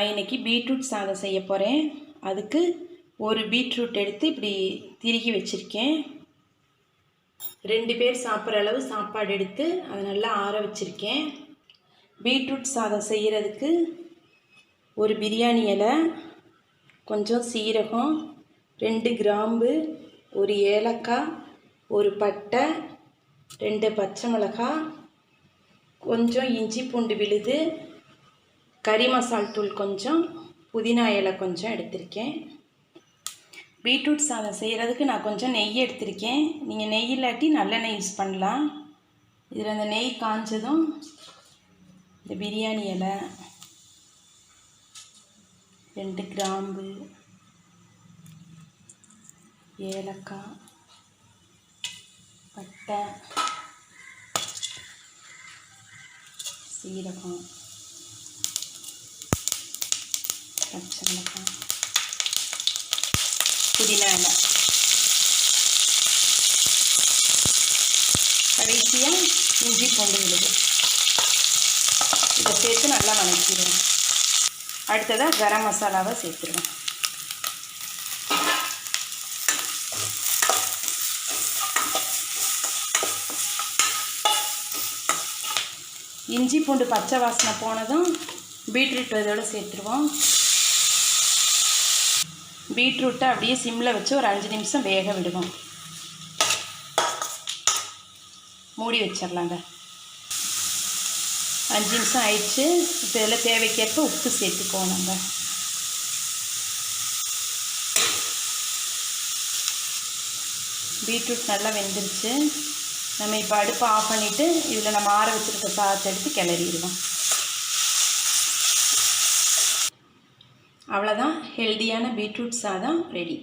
நான் இன்றைக்கி பீட்ரூட் சாதம் செய்ய போகிறேன். அதுக்கு ஒரு பீட்ரூட் எடுத்து இப்படி திருகி வச்சுருக்கேன். 2 பேர் சாப்பிட்ற அளவு சாப்பாடு எடுத்து அதை நல்லா ஆற வச்சுருக்கேன். பீட்ரூட் சாதம் செய்கிறதுக்கு ஒரு பிரியாணி இலை, கொஞ்சம் சீரகம், 2 கிராம்பு, ஒரு ஏலக்காய், ஒரு பட்டை, 2 பச்சை மிளகாய், கொஞ்சம் இஞ்சி பூண்டு விழுது, கறி மசால் தூள் கொஞ்சம், புதினா இலை கொஞ்சம் எடுத்திருக்கேன். பீட்ரூட் சாதம் செய்கிறதுக்கு நான் கொஞ்சம் நெய் எடுத்திருக்கேன். நீங்கள் நெய் இல்லாட்டி நல்லெண்ணெய் யூஸ் பண்ணலாம். இதில் அந்த நெய் காஞ்சதும் இந்த பிரியாணி இலை, 2 கிராம்பு, ஏலக்காய், பட்டை, சீரகம், பச்சை மிளகாய், புதினா இலை, கடைசியாக இஞ்சி பூண்டு விழுது. இதை சேர்த்து நல்லா வதக்கிடுவேன். அடுத்ததாக கரம் மசாலாவை சேர்த்துருவேன். இஞ்சி பூண்டு பச்சை வாசனை போனதும் பீட்ரூட் இதோட சேர்த்துருவோம். பீட்ரூட்டை அப்படியே சிம்மில் வச்சு ஒரு 5 நிமிஷம் வேக விடுவோம். மூடி வச்சிடலாங்க. 5 நிமிஷம் ஆயிடுச்சு. இப்போ இதில் தேவைக்கேற்ப உப்பு சேர்த்துக்குவோம். நம்ம பீட்ரூட் நல்லா வெந்துருச்சு. நம்ம இப்போ அடுப்பை ஆஃப் பண்ணிவிட்டு இதில் நம்ம ஆற வச்சுருக்க சாதத்தை எடுத்து கிளறிடுவோம். அவ்வளோதான், ஹெல்தியான பீட்ரூட் சாதம் ரெடி.